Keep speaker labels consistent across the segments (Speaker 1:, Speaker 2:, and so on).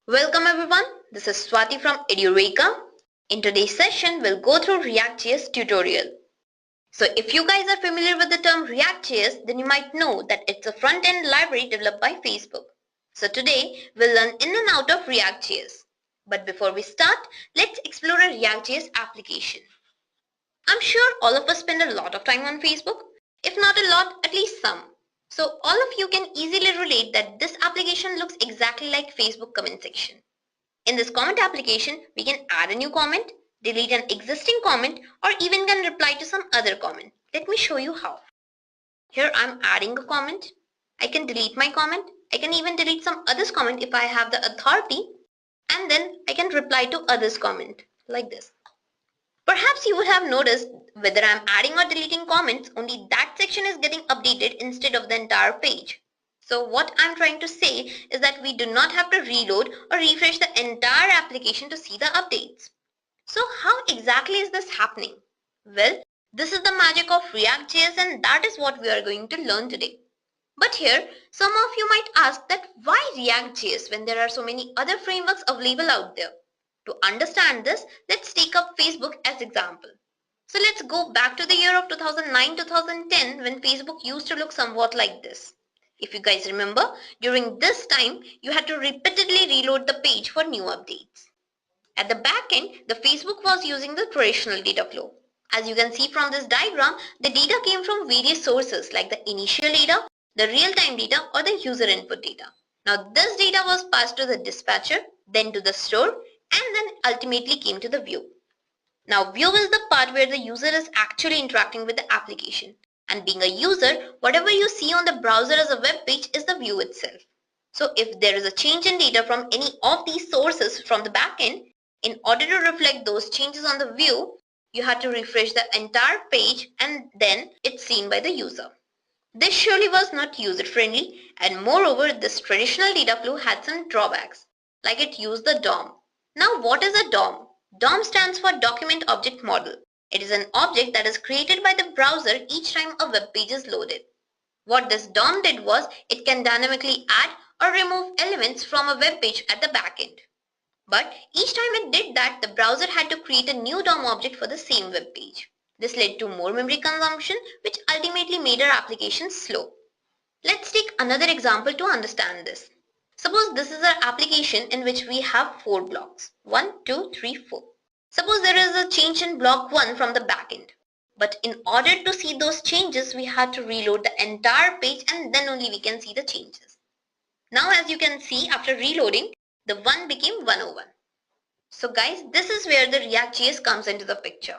Speaker 1: Welcome everyone, this is Swati from Edureka. In today's session, we'll go through ReactJS tutorial. So if you guys are familiar with the term ReactJS, then you might know that it's a front-end library developed by Facebook. So today, we'll learn in and out of ReactJS. But before we start, let's explore a ReactJS application. I'm sure all of us spend a lot of time on Facebook. If not a lot, at least some. So all of you can easily relate that this application looks exactly like Facebook comment section. In this comment application, we can add a new comment, delete an existing comment, or even can reply to some other comment. Let me show you how. Here I'm adding a comment. I can delete my comment. I can even delete some others comment if I have the authority, and then I can reply to others comment like this. Perhaps you would have noticed whether I'm adding or deleting comments, only that section is getting updated instead of the entire page. So what I'm trying to say is that we do not have to reload or refresh the entire application to see the updates. So how exactly is this happening? Well, this is the magic of ReactJS, and that is what we are going to learn today. But here, some of you might ask that why ReactJS when there are so many other frameworks available out there? To understand this, let's take up Facebook as example. So let's go back to the year of 2009-2010 when Facebook used to look somewhat like this. If you guys remember, during this time, you had to repeatedly reload the page for new updates. At the back end, the Facebook was using the traditional data flow. As you can see from this diagram, the data came from various sources like the initial data, the real-time data, or the user input data. Now this data was passed to the dispatcher, then to the store, and then ultimately came to the view. Now view is the part where the user is actually interacting with the application. And being a user, whatever you see on the browser as a web page is the view itself. So if there is a change in data from any of these sources from the backend, in order to reflect those changes on the view, you have to refresh the entire page and then it's seen by the user. This surely was not user-friendly, and moreover this traditional data flow had some drawbacks, like it used the DOM. Now what is a DOM? DOM stands for Document Object Model. It is an object that is created by the browser each time a web page is loaded. What this DOM did was, it can dynamically add or remove elements from a web page at the back end. But each time it did that, the browser had to create a new DOM object for the same web page. This led to more memory consumption, which ultimately made our application slow. Let's take another example to understand this. Suppose this is our application in which we have 4 blocks. 1, 2, 3, 4. Suppose there is a change in block 1 from the backend. But in order to see those changes, we had to reload the entire page and then only we can see the changes. Now as you can see, after reloading, the 1 became 101. So guys, this is where the ReactJS comes into the picture.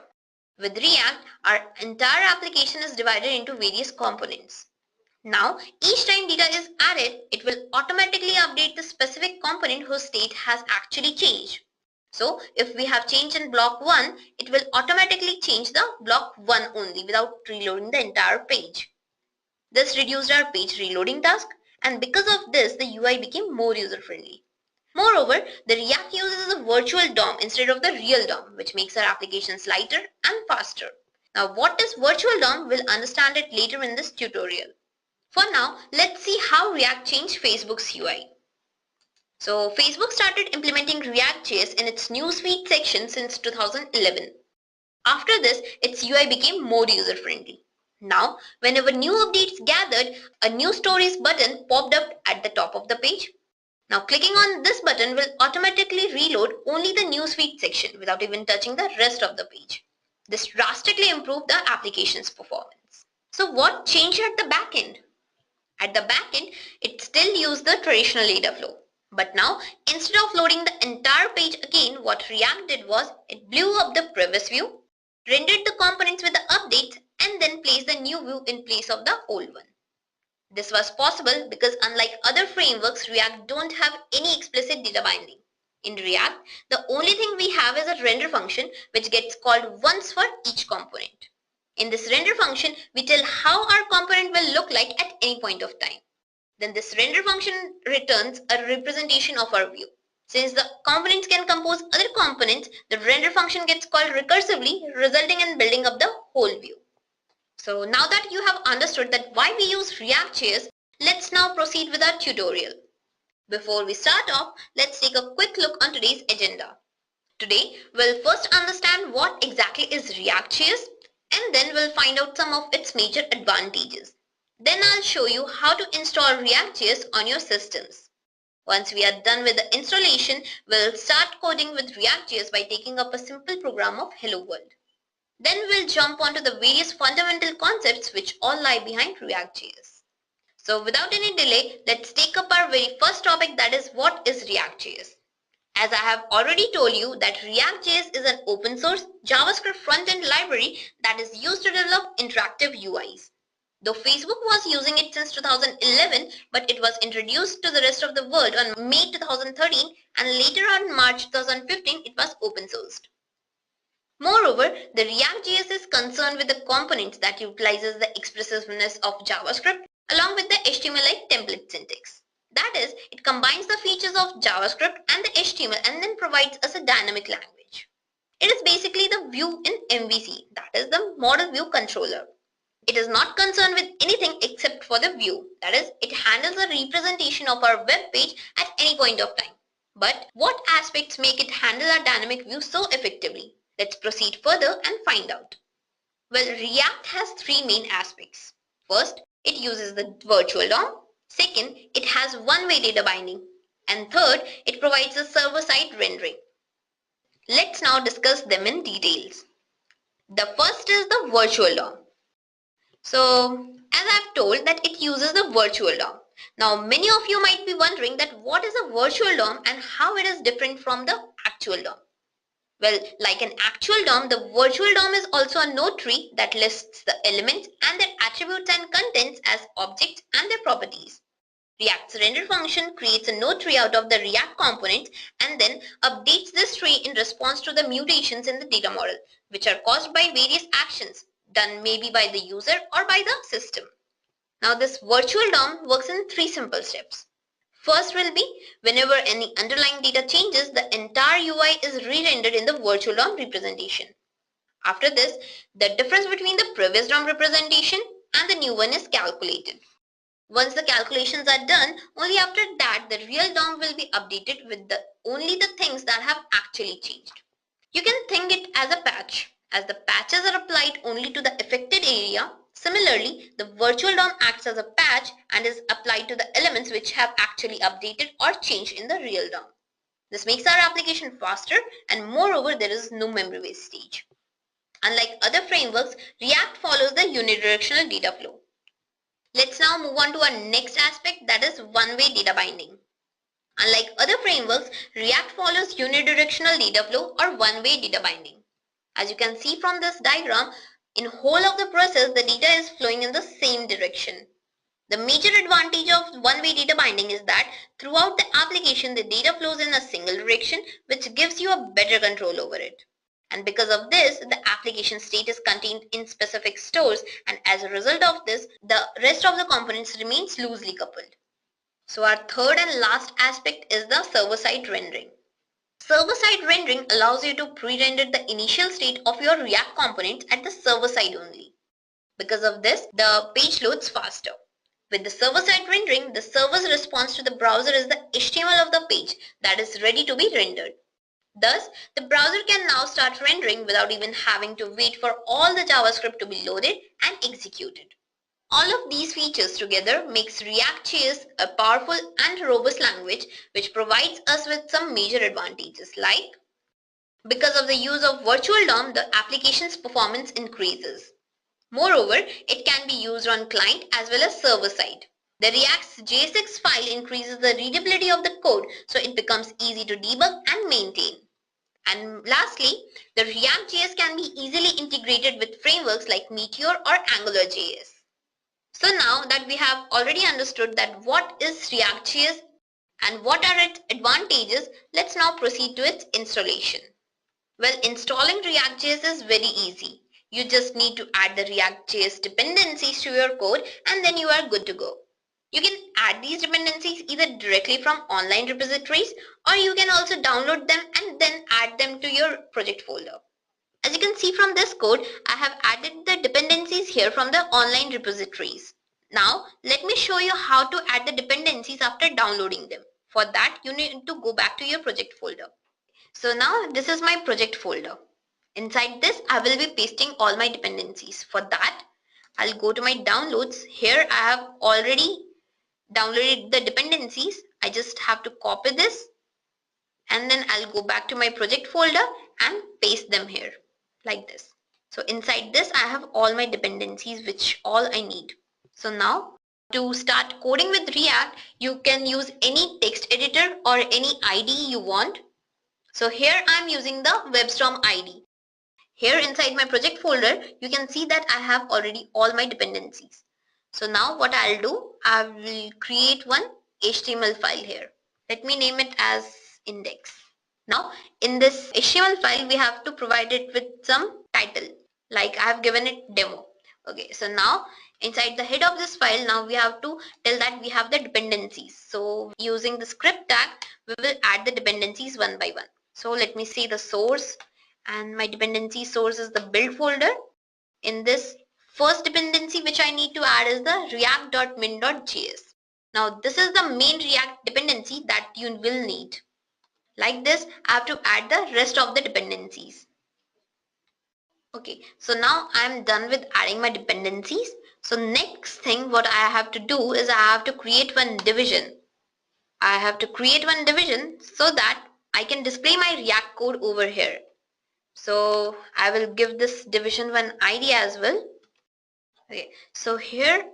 Speaker 1: With React, our entire application is divided into various components. Now, each time data is added, it will automatically update the specific component whose state has actually changed. So, if we have change in block 1, it will automatically change the block 1 only without reloading the entire page. This reduced our page reloading task, and because of this, the UI became more user-friendly. Moreover, the React uses a virtual DOM instead of the real DOM, which makes our applications lighter and faster. Now, what is virtual DOM? We'll understand it later in this tutorial. For now, let's see how React changed Facebook's UI. So, Facebook started implementing ReactJS in its newsfeed section since 2011. After this, its UI became more user-friendly. Now, whenever new updates gathered, a new stories button popped up at the top of the page. Now, clicking on this button will automatically reload only the newsfeed section without even touching the rest of the page. This drastically improved the application's performance. So what changed at the backend? At the backend, it still used the traditional data flow. But now, instead of loading the entire page again, what React did was, it blew up the previous view, rendered the components with the updates, and then placed the new view in place of the old one. This was possible because unlike other frameworks, React don't have any explicit data binding. In React, the only thing we have is a render function which gets called once for each component. In this render function, we tell how our component will look like at any point of time. Then this render function returns a representation of our view. Since the components can compose other components, the render function gets called recursively, resulting in building up the whole view. So now that you have understood that why we use ReactJS, let's now proceed with our tutorial. Before we start off, let's take a quick look on today's agenda. Today, we'll first understand what exactly is ReactJS, and then we'll find out some of its major advantages. Then I'll show you how to install ReactJS on your systems. Once we are done with the installation, we'll start coding with ReactJS by taking up a simple program of Hello World. Then we'll jump onto the various fundamental concepts which all lie behind ReactJS. So without any delay, let's take up our very first topic, that is, what is ReactJS? As I have already told you that ReactJS is an open source JavaScript front-end library that is used to develop interactive UIs. Though Facebook was using it since 2011, but it was introduced to the rest of the world on May 2013, and later on March 2015 it was open sourced. Moreover, the ReactJS is concerned with the components that utilizes the expressiveness of JavaScript along with the HTML-like template syntax. That is, it combines the features of JavaScript and the HTML and then provides us a dynamic language. It is basically the view in MVC, that is the model view controller. It is not concerned with anything except for the view, that is, it handles the representation of our web page at any point of time. But what aspects make it handle our dynamic view so effectively? Let's proceed further and find out. Well, React has three main aspects. First, it uses the virtual DOM. Second, it has one-way data binding. And third, it provides a server-side rendering. Let's now discuss them in details. The first is the virtual DOM. So, as I've told that it uses the virtual DOM. Now, many of you might be wondering that what is a virtual DOM and how it is different from the actual DOM. Well, like an actual DOM, the virtual DOM is also a node tree that lists the elements and their attributes and contents as objects and their properties. React's render function creates a node tree out of the React components and then updates this tree in response to the mutations in the data model, which are caused by various actions done maybe by the user or by the system. Now, this virtual DOM works in three simple steps. First will be, whenever any underlying data changes, the entire UI is re-rendered in the virtual DOM representation. After this, the difference between the previous DOM representation and the new one is calculated. Once the calculations are done, only after that the real DOM will be updated with only the things that have actually changed. You can think it as a patch, as the patches are applied only to the affected area. Similarly, the virtual DOM acts as a patch and is applied to the elements which have actually updated or changed in the real DOM. This makes our application faster, and moreover there is no memory wastage. Unlike other frameworks, React follows the unidirectional data flow. Let's now move on to our next aspect, that is one-way data binding. Unlike other frameworks, React follows unidirectional data flow or one-way data binding. As you can see from this diagram, in whole of the process, the data is flowing in the same direction. The major advantage of one-way data binding is that throughout the application, the data flows in a single direction, which gives you a better control over it. And because of this, the application state is contained in specific stores, and as a result of this, the rest of the components remains loosely coupled. So our third and last aspect is the server-side rendering. Server-side rendering allows you to pre-render the initial state of your React components at the server side only. Because of this, the page loads faster. With the server-side rendering, the server's response to the browser is the HTML of the page that is ready to be rendered. Thus, the browser can now start rendering without even having to wait for all the JavaScript to be loaded and executed. All of these features together makes ReactJS a powerful and robust language which provides us with some major advantages, like because of the use of virtual DOM, the application's performance increases. Moreover, it can be used on client as well as server side. The React's JSX file increases the readability of the code, so it becomes easy to debug and maintain. And lastly, the ReactJS can be easily integrated with frameworks like Meteor or AngularJS. So now that we have already understood that what is ReactJS and what are its advantages, let's now proceed to its installation. Well, installing ReactJS is very easy. You just need to add the ReactJS dependencies to your code and then you are good to go. You can add these dependencies either directly from online repositories, or you can also download them and then add them to your project folder. As you can see from this code, I have added the dependencies here from the online repositories. Now, let me show you how to add the dependencies after downloading them. For that, you need to go back to your project folder. So now this is my project folder. Inside this, I will be pasting all my dependencies. For that, I'll go to my downloads. Here I have already downloaded the dependencies. I just have to copy this and then I'll go back to my project folder and paste them here like this. So inside this, I have all my dependencies, which all I need. So now to start coding with React, you can use any text editor or any IDE you want. So here I'm using the WebStorm IDE. Here inside my project folder, you can see that I have already all my dependencies. So now what I'll do, I will create one HTML file here. Let me name it as index. Now in this HTML file, we have to provide it with some title, like I have given it demo. Okay, so now inside the head of this file, now we have to tell that we have the dependencies. So using the script tag, we will add the dependencies one by one. So let me see the source, and my dependency source is the build folder. In this first dependency which I need to add is the react.min.js. Now this is the main React dependency that you will need. Like this, I have to add the rest of the dependencies. Okay, so now I'm done with adding my dependencies. So next thing what I have to do is I have to create one division. I have to create one division so that I can display my React code over here. So I will give this division one ID as well. Okay, so here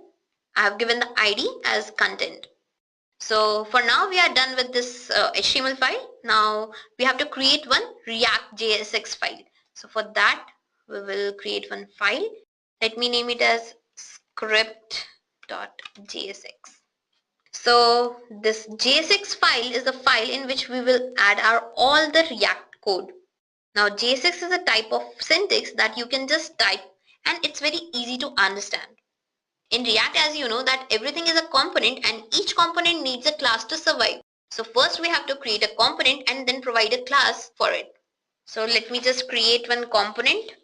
Speaker 1: I have given the ID as content. So for now we are done with this HTML file. Now we have to create one ReactJS file. So for that we will create one file. Let me name it as script.jsx. So this JSX file is the file in which we will add all the React code. Now JSX is a type of syntax that you can just type and it's very easy to understand. In React, as you know, that everything is a component and each component needs a class to survive. So first we have to create a component and then provide a class for it. So let me just create one component.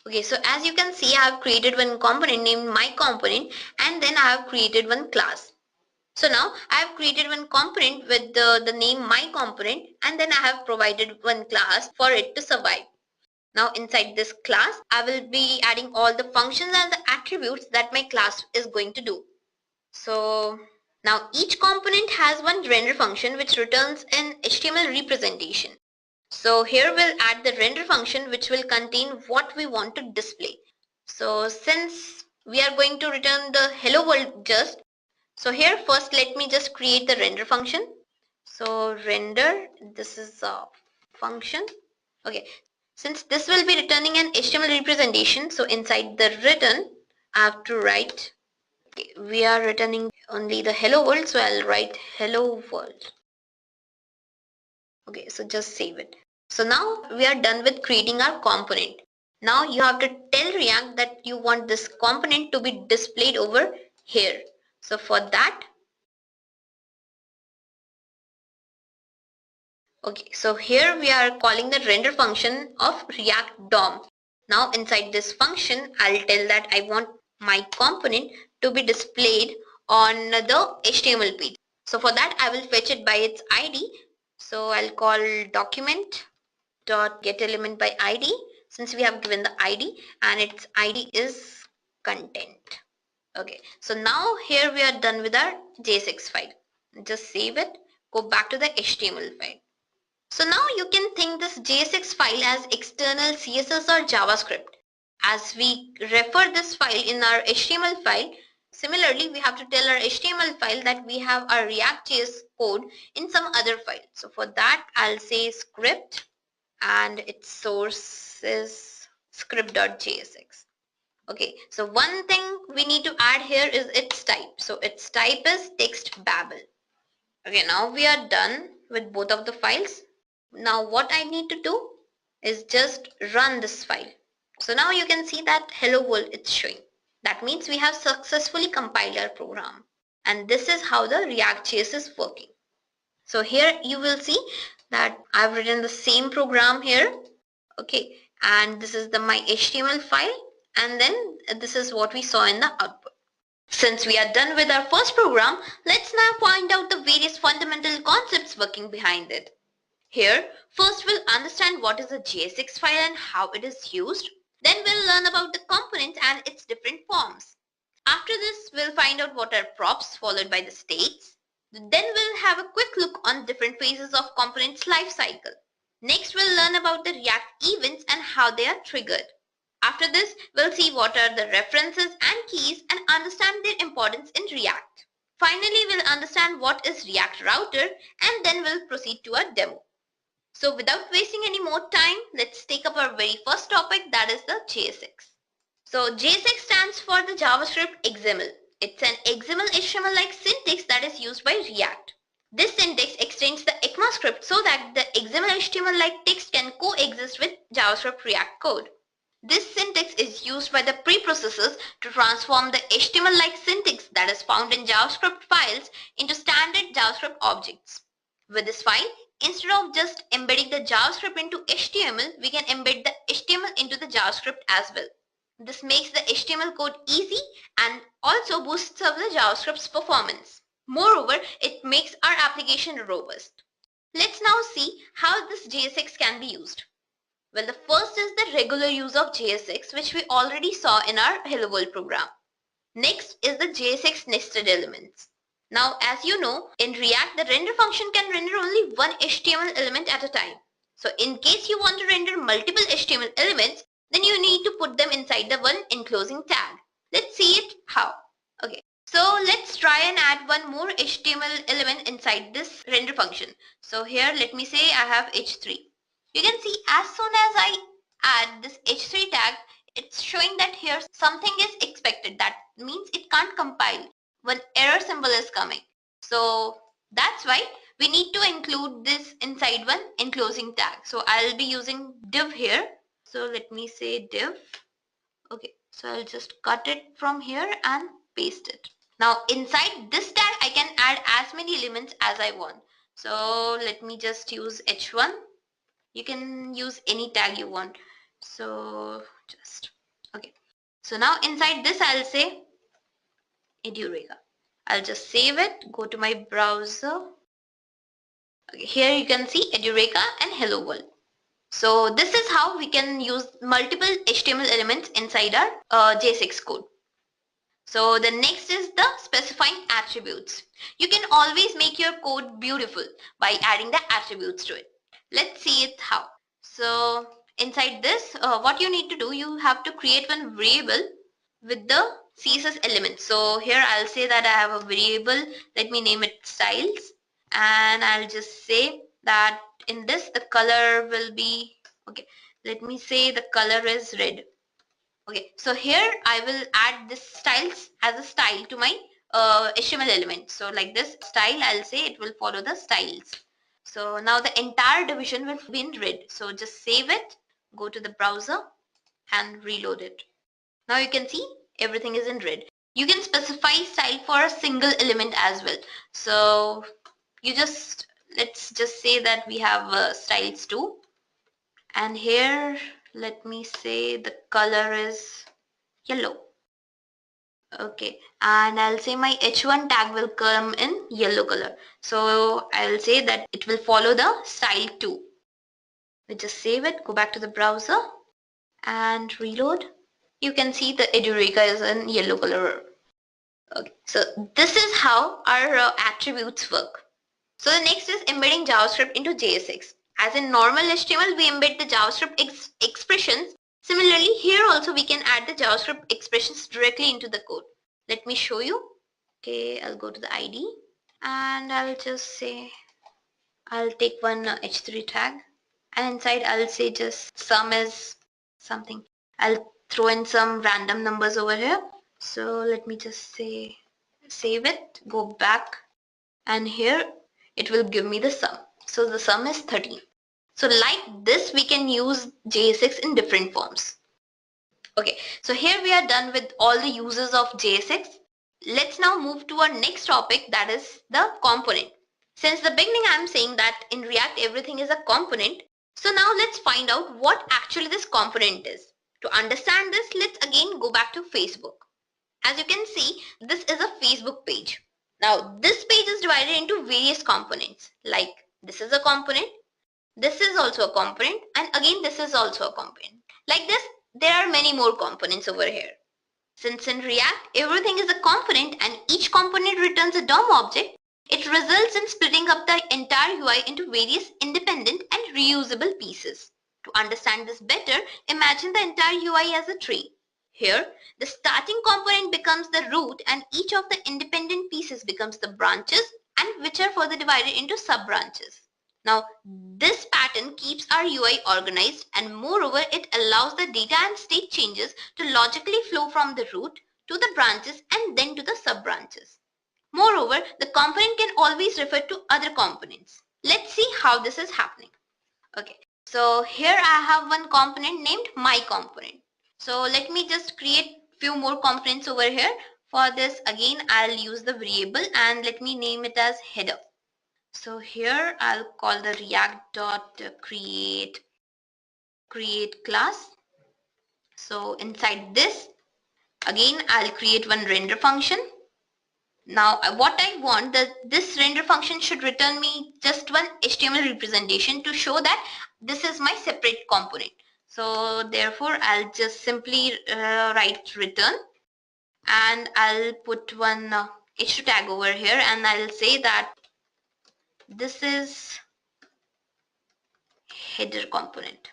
Speaker 1: Okay, so as you can see, I have created one component named my component and then I have created one class. So now I have created one component with the name my component and then I have provided one class for it to survive. Now inside this class, I will be adding all the functions and the attributes that my class is going to do. So now each component has one render function which returns an HTML representation. So here we'll add the render function which will contain what we want to display. So since we are going to return the hello world just, so here first let me just create the render function. So render, this is a function. Okay, since this will be returning an HTML representation, so inside the return I have to write, okay, we are returning only the hello world, so I'll write hello world. Okay, so just save it. So now we are done with creating our component. Now you have to tell React that you want this component to be displayed over here. So for that, okay, so here we are calling the render function of React DOM. Now inside this function, I'll tell that I want my component to be displayed on the HTML page. So for that, I will fetch it by its ID. So I'll call document.getElementById since we have given the ID and its ID is content. Okay, so now here we are done with our JSX file. Just save it, go back to the HTML file. So now you can think this JSX file as external CSS or JavaScript. As we refer this file in our HTML file, similarly we have to tell our HTML file that we have our ReactJS code in some other file. So for that I'll say script and its source is script.jsx. Okay, so one thing we need to add here is its type. So its type is text babel. Okay, now we are done with both of the files. Now what I need to do is just run this file. So now you can see that hello world it's showing. That means we have successfully compiled our program. And this is how the ReactJS is working. So here you will see that I've written the same program here. Okay, and this is my HTML file. And then this is what we saw in the output. Since we are done with our first program, let's now find out the various fundamental concepts working behind it. Here, first we'll understand what is a JSX file and how it is used. Then we'll learn about the components and its different forms. After this, we'll find out what are props followed by the states. Then we'll have a quick look on different phases of components lifecycle. Next, we'll learn about the React events and how they are triggered. After this, we'll see what are the references and keys and understand their importance in React. Finally, we'll understand what is React Router and then we'll proceed to our demo. So without wasting any more time, let's take up our very first topic, that is the JSX. So JSX stands for the JavaScript XML. It's an XML HTML-like syntax that is used by React. This syntax extends the ECMAScript so that the XML HTML-like text can coexist with JavaScript React code. This syntax is used by the preprocessors to transform the HTML-like syntax that is found in JavaScript files into standard JavaScript objects. With this file, instead of just embedding the JavaScript into HTML, we can embed the HTML into the JavaScript as well. This makes the HTML code easy and also boosts up the JavaScript's performance. Moreover, it makes our application robust. Let's now see how this JSX can be used. Well, the first is the regular use of JSX, which we already saw in our Hello World program. Next is the JSX nested elements. Now, as you know, in React, the render function can render only one HTML element at a time. So in case you want to render multiple HTML elements, then you need to put them inside the one enclosing tag. Let's see it how. Okay, so let's try and add one more HTML element inside this render function. So here, let me say I have h3. You can see as soon as I add this h3 tag, it's showing that here something is expected. That means it can't compile. One error symbol is coming. So that's why we need to include this inside one enclosing tag. So I'll be using div here. So let me say div. Okay, so I'll just cut it from here and paste it. Now inside this tag, I can add as many elements as I want. So let me just use h1. You can use any tag you want. So just, okay. So now inside this, I'll say Edureka. I'll just save it, go to my browser. Okay, here you can see Edureka and Hello World. So this is how we can use multiple HTML elements inside our JSX code. So the next is the specifying attributes. You can always make your code beautiful by adding the attributes to it. Let's see it how. So inside this, what you need to do, you have to create one variable with the CSS element. So here I'll say that I have a variable, let me name it styles, and I'll just say that in this the color will be, okay, let me say the color is red. Okay, so here I will add this styles as a style to my HTML element. So like this style, I'll say it will follow the styles. So now the entire division will be in red. So just save it, go to the browser and reload it. Now you can see everything is in red. You can specify style for a single element as well. So you just, let's just say that we have styles too. And here, let me say the color is yellow. Okay, and I'll say my h1 tag will come in yellow color. So I'll say that it will follow the style too. We just save it, go back to the browser and reload. You can see the Edureka is in yellow color. Okay, so this is how our attributes work. So the next is embedding JavaScript into JSX. As in normal HTML, we embed the JavaScript expressions. Similarly, here also we can add the JavaScript expressions directly into the code. Let me show you. Okay, I'll go to the ID and I'll just say, I'll take one h3 tag and inside I'll say just sum is something. I'll throw in some random numbers over here. So let me just say, save it, go back, and here it will give me the sum. So the sum is 13. So like this, we can use JSX in different forms. Okay, so here we are done with all the uses of JSX. Let's now move to our next topic, that is the component. Since the beginning I'm saying that in React everything is a component. So now let's find out what actually this component is. To understand this, let's again go back to Facebook. As you can see, this is a Facebook page. Now this page is divided into various components, like this is a component, this is also a component, and again this is also a component. Like this, there are many more components over here. Since in React, everything is a component and each component returns a DOM object, it results in splitting up the entire UI into various independent and reusable pieces. To understand this better, imagine the entire UI as a tree. Here, the starting component becomes the root and each of the independent pieces becomes the branches, and which are further divided into sub-branches. Now, this pattern keeps our UI organized, and moreover, it allows the data and state changes to logically flow from the root to the branches and then to the sub-branches. Moreover, the component can always refer to other components. Let's see how this is happening. Okay, so here I have one component named my component. So let me just create few more components over here. For this, again, I'll use the variable and let me name it as header. So here I'll call the react.create class. So inside this, again, I'll create one render function. Now what I want, that this render function should return me just one HTML representation to show that this is my separate component. So therefore I'll just simply write return, and I'll put one h2 tag over here, and I'll say that this is header component.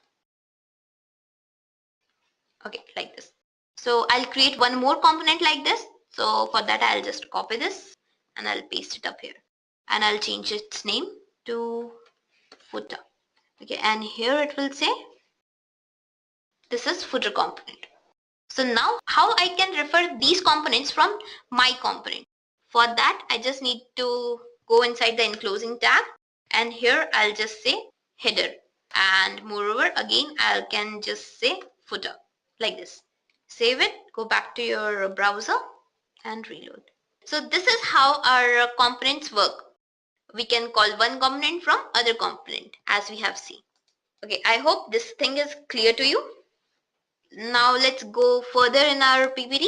Speaker 1: Okay, like this. So I'll create one more component like this. So for that, I'll just copy this and I'll paste it up here, and I'll change its name to footer. Okay, and here it will say this is footer component. So now how I can refer these components from my component? For that, I just need to go inside the enclosing tag, and here I'll just say header, and moreover again I can just say footer, like this. Save it, go back to your browser and reload. So this is how our components work. We can call one component from other component, as we have seen. Okay, I hope this thing is clear to you. Now let's go further in our PPT.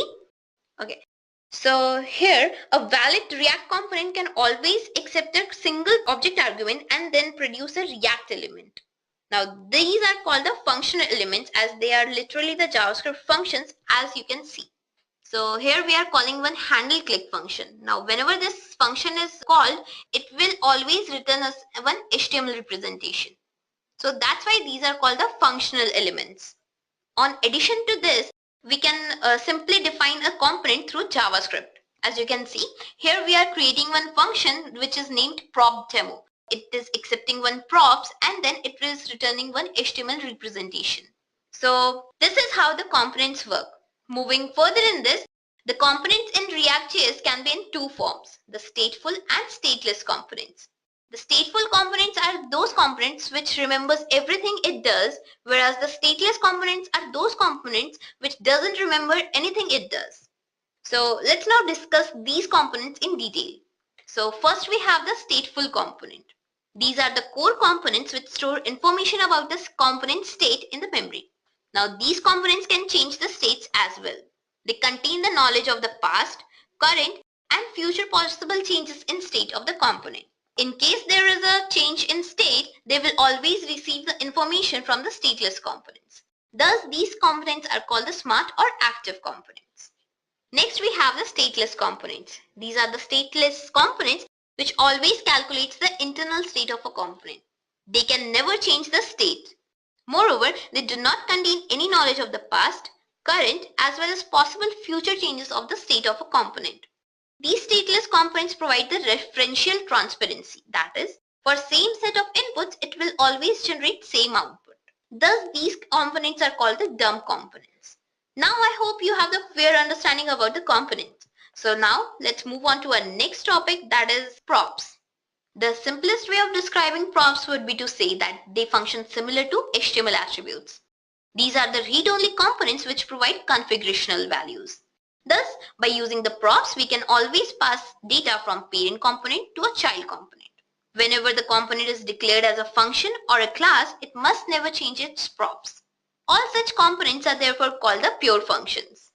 Speaker 1: Okay, so here a valid React component can always accept a single object argument and then produce a React element. Now these are called the functional elements, as they are literally the JavaScript functions, as you can see. So here we are calling one handle click function. Now whenever this function is called, it will always return us one HTML representation. So that's why these are called the functional elements. On addition to this, we can simply define a component through JavaScript. As you can see, here we are creating one function which is named prop demo. It is accepting one props and then it is returning one HTML representation. So this is how the components work. Moving further in this, the components in ReactJS can be in two forms, the stateful and stateless components. The stateful components are those components which remembers everything it does, whereas the stateless components are those components which doesn't remember anything it does. So let's now discuss these components in detail. So first we have the stateful component. These are the core components which store information about this component state in the memory. Now these components can change the states as well. They contain the knowledge of the past, current and future possible changes in state of the component. In case there is a change in state, they will always receive the information from the stateless components. Thus these components are called the smart or active components. Next we have the stateless components. These are the stateless components which always calculates the internal state of a component. They can never change the state. Moreover, they do not contain any knowledge of the past, current as well as possible future changes of the state of a component. These stateless components provide the referential transparency. That is, for same set of inputs, it will always generate same output. Thus, these components are called the dumb components. Now, I hope you have the fair understanding about the components. So now, let's move on to our next topic, that is props. The simplest way of describing props would be to say that they function similar to HTML attributes. These are the read-only components which provide configurational values. Thus, by using the props, we can always pass data from parent component to a child component. Whenever the component is declared as a function or a class, it must never change its props. All such components are therefore called the pure functions.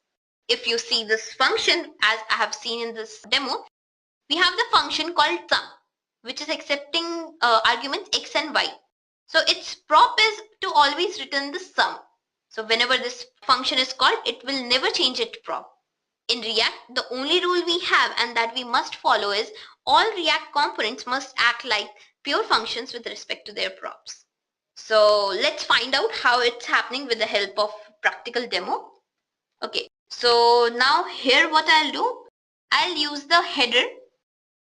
Speaker 1: if you see this function as I have seen in this demo, we have the function called sum, which is accepting arguments x and y. So its prop is to always return the sum. So whenever this function is called, it will never change its prop. In React, the only rule we have and that we must follow is all React components must act like pure functions with respect to their props. So let's find out how it's happening with the help of practical demo. Okay, so now here what I'll do, I'll use the header,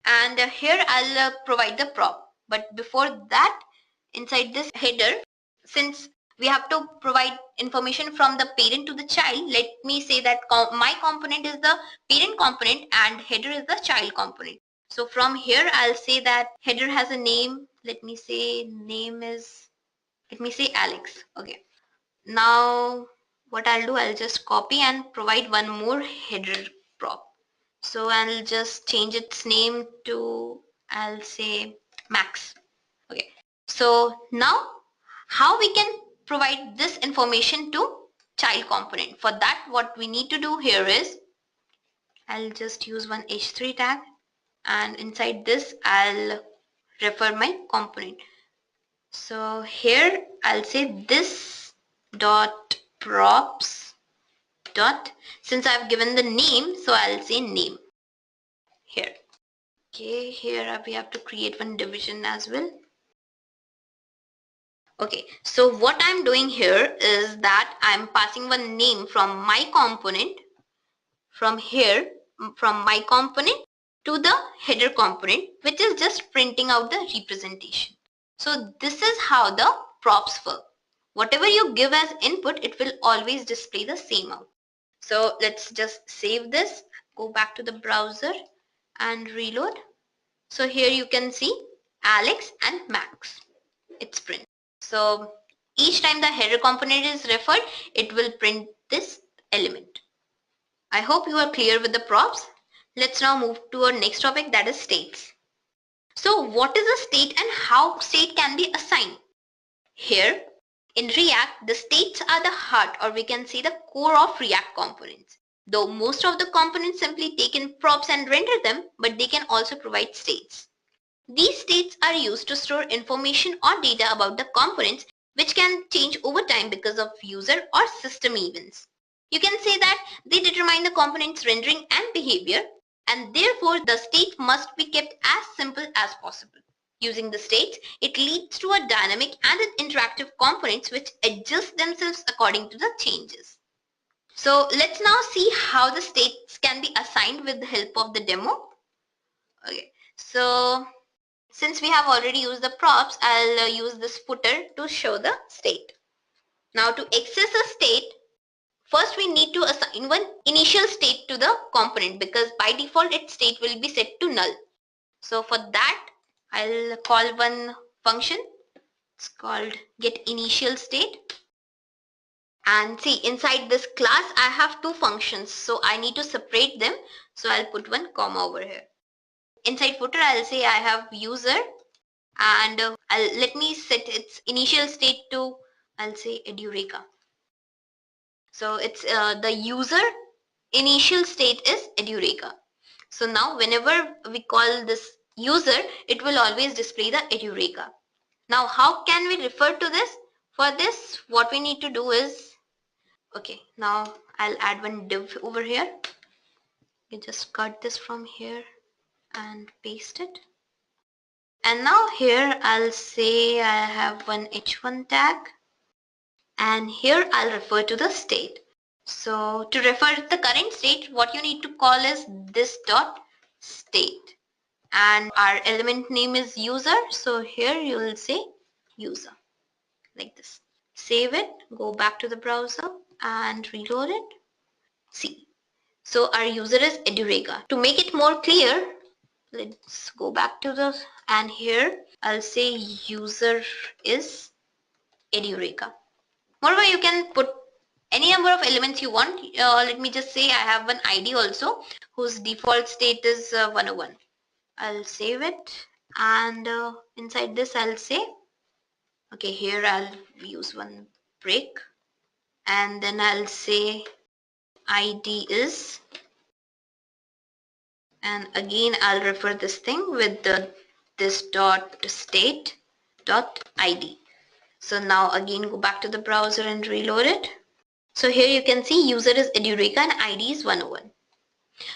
Speaker 1: and here I'll provide the prop. But before that, inside this header, since we have to provide information from the parent to the child, let me say that my component is the parent component and header is the child component. So from here I'll say that header has a name. Let me say Alex. Okay. Now what I'll do, I'll just copy and provide one more header prop. So I'll just change its name to, I'll say Max. Okay. So now how we can provide this information to child component? For that, what we need to do here is, I'll just use one h3 tag, and inside this I'll refer my component. So here I'll say this dot props dot, since I've given the name, so I'll say name here. Okay, here we have to create one division as well. Okay, so what I'm doing here is that I'm passing one name from my component, from here, from my component to the header component, which is just printing out the representation. So this is how the props work. Whatever you give as input, it will always display the same out. So let's just save this, go back to the browser and reload. So here you can see Alex and Max. It's print. So each time the header component is referred, it will print this element. I hope you are clear with the props. Let's now move to our next topic, that is states. So what is a state and how state can be assigned? Here in React, the states are the heart, or we can say the core of React components. Though most of the components simply take in props and render them, but they can also provide states. These states are used to store information or data about the components, which can change over time because of user or system events. You can say that they determine the component's rendering and behavior, and therefore the state must be kept as simple as possible. Using the states, it leads to a dynamic and an interactive components which adjust themselves according to the changes. So let's now see how the states can be assigned with the help of the demo. Okay, so since we have already used the props, I'll use this footer to show the state. Now to access a state, first we need to assign one initial state to the component, because by default its state will be set to null. So for that, I'll call one function. It's called getInitialState. And see, inside this class I have two functions, so I need to separate them. So I'll put one comma over here. Inside footer, I'll say I have user, and let me set its initial state to, I'll say Edureka. So it's the user initial state is Edureka. So now whenever we call this user, it will always display the Edureka. Now how can we refer to this? For this, what we need to do is, okay, now I'll add one div over here. You just cut this from here and paste it. And now here I'll say I have one h1 tag, and here I'll refer to the state. So to refer to the current state, what you need to call is this dot state, and our element name is user, so here you will say user, like this. Save it, go back to the browser and reload it. See, so our user is Edureka. To make it more clear, let's go back to the, and here I'll say user is Edureka. Moreover, you can put any number of elements you want. Let me just say I have one ID also whose default state is 101. I'll save it, and inside this I'll say, okay, here I'll use one break, and then I'll say ID is, and again I'll refer this thing with this dot state dot ID. So now again go back to the browser and reload it. So here you can see user is Edureka and ID is 101.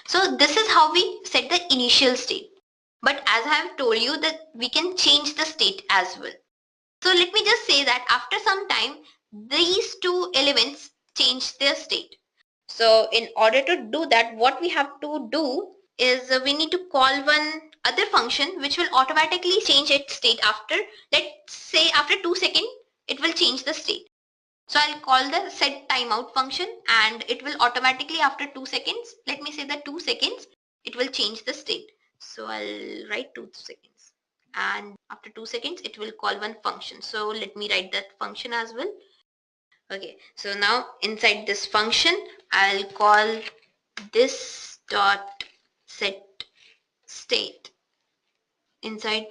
Speaker 1: So this is how we set the initial state. But as I have told you that we can change the state as well. So let me just say that after some time, these two elements change their state. So in order to do that, what we have to do is we need to call one other function which will automatically change its state after, let's say after 2 seconds, it will change the state. So I'll call the set timeout function and it will automatically after 2 seconds, let me say that 2 seconds, it will change the state. So I'll write 2 seconds and after 2 seconds it will call one function. So let me write that function as well. Okay, so now inside this function I'll call this dot set state inside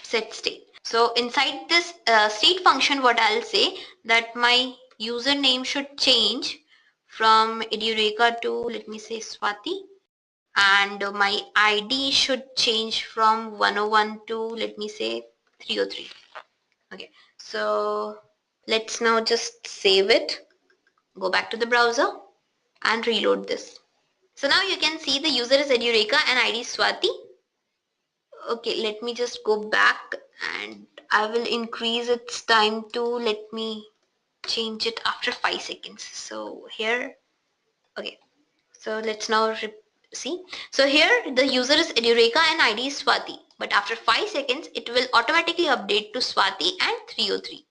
Speaker 1: set state. So inside this state function, what I'll say that my username should change from Edureka to, let me say, Swati, and my ID should change from 101 to, let me say, 303. Okay, so let's now just save it, go back to the browser and reload this. So now you can see the user is Edureka and ID is Swati. Okay, let me just go back and I will increase its time to, let me change it after 5 seconds. So here, okay, so let's now see. So here the user is Edureka and ID is Swati, but after 5 seconds it will automatically update to Swati and 303.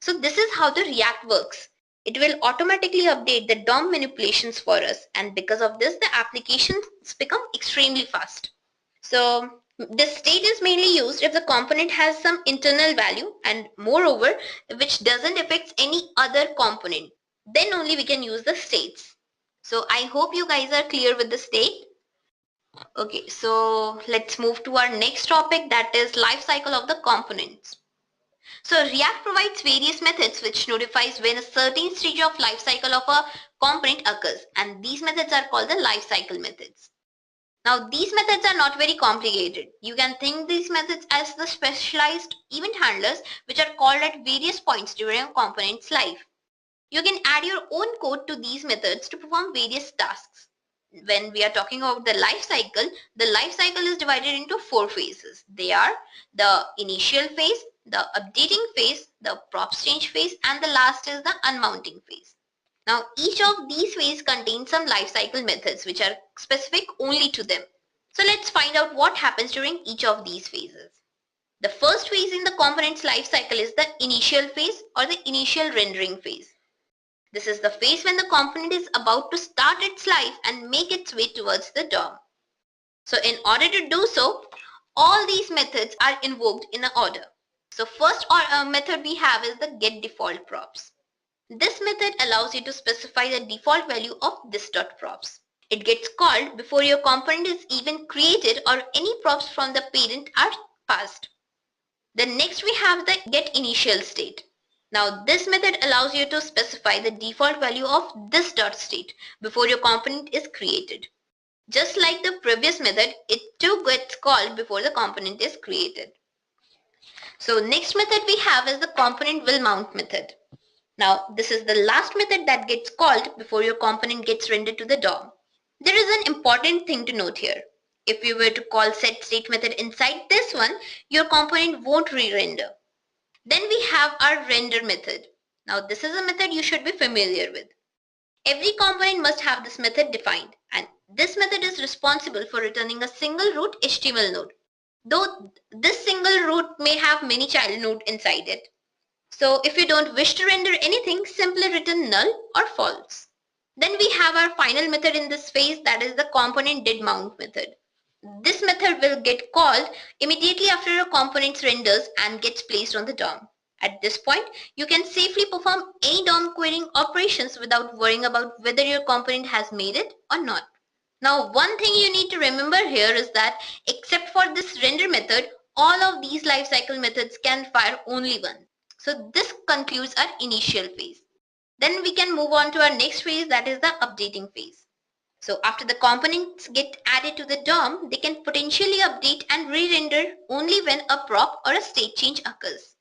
Speaker 1: So this is how the React works. It will automatically update the DOM manipulations for us, and because of this the applications become extremely fast. So this state is mainly used if the component has some internal value and moreover which doesn't affect any other component. Then only we can use the states. So I hope you guys are clear with the state. Okay, so let's move to our next topic, that is life cycle of the components. So React provides various methods which notifies when a certain stage of life cycle of a component occurs, and these methods are called the life cycle methods. Now these methods are not very complicated. You can think these methods as the specialized event handlers which are called at various points during a component's life. You can add your own code to these methods to perform various tasks. When we are talking about the life cycle is divided into 4 phases. They are the initial phase, the updating phase, the props change phase, and the last is the unmounting phase. Now each of these phases contains some lifecycle methods which are specific only to them. So let's find out what happens during each of these phases. The first phase in the component's lifecycle is the initial phase or the initial rendering phase. This is the phase when the component is about to start its life and make its way towards the DOM. So in order to do so, all these methods are invoked in an order. So first method we have is the getDefaultProps. This method allows you to specify the default value of this.props. It gets called before your component is even created or any props from the parent are passed. Then next we have the getInitialState. Now this method allows you to specify the default value of this.state before your component is created. Just like the previous method, it too gets called before the component is created. So next method we have is the componentWillMount method. Now this is the last method that gets called before your component gets rendered to the DOM. There is an important thing to note here. If you were to call setState method inside this one, your component won't re-render. Then we have our render method. Now this is a method you should be familiar with. Every component must have this method defined, and this method is responsible for returning a single root HTML node. Though this single root may have many child nodes inside it. So if you don't wish to render anything, simply return null or false. Then we have our final method in this phase, that is the componentDidMount method. This method will get called immediately after a component renders and gets placed on the DOM. At this point, you can safely perform any DOM querying operations without worrying about whether your component has made it or not. Now one thing you need to remember here is that except for this render method, all of these lifecycle methods can fire only once. So this concludes our initial phase. Then we can move on to our next phase, that is the updating phase. So after the components get added to the DOM, they can potentially update and re-render only when a prop or a state change occurs.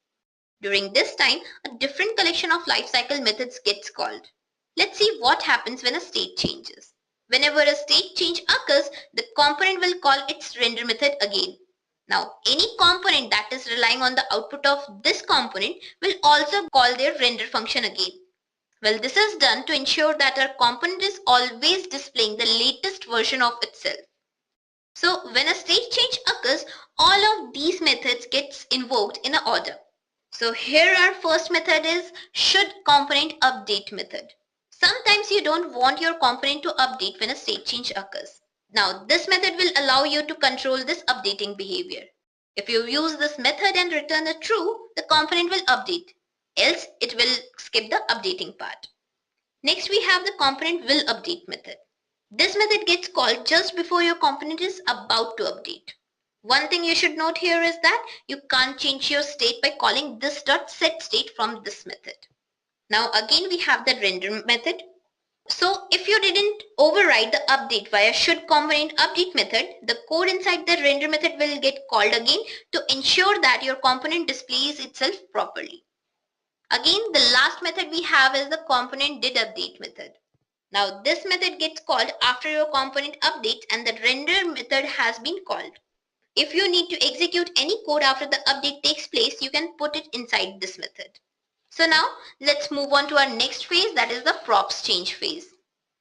Speaker 1: During this time, a different collection of lifecycle methods gets called. Let's see what happens when a state changes. Whenever a state change occurs, the component will call its render method again. Now, any component that is relying on the output of this component will also call their render function again. Well, this is done to ensure that our component is always displaying the latest version of itself. So when a state change occurs, all of these methods gets invoked in an order. So here our first method is shouldComponentUpdate method. Sometimes you don't want your component to update when a state change occurs. Now this method will allow you to control this updating behavior. If you use this method and return a true, the component will update. Else it will skip the updating part. Next we have the componentWillUpdate method. This method gets called just before your component is about to update. One thing you should note here is that you can't change your state by calling this.setState from this method. Now again we have the render method. So if you didn't override the update via shouldComponentUpdate method, the code inside the render method will get called again to ensure that your component displays itself properly. Again, the last method we have is the componentDidUpdate method. Now this method gets called after your component updates and the render method has been called. If you need to execute any code after the update takes place, you can put it inside this method. So now let's move on to our next phase, that is the props change phase.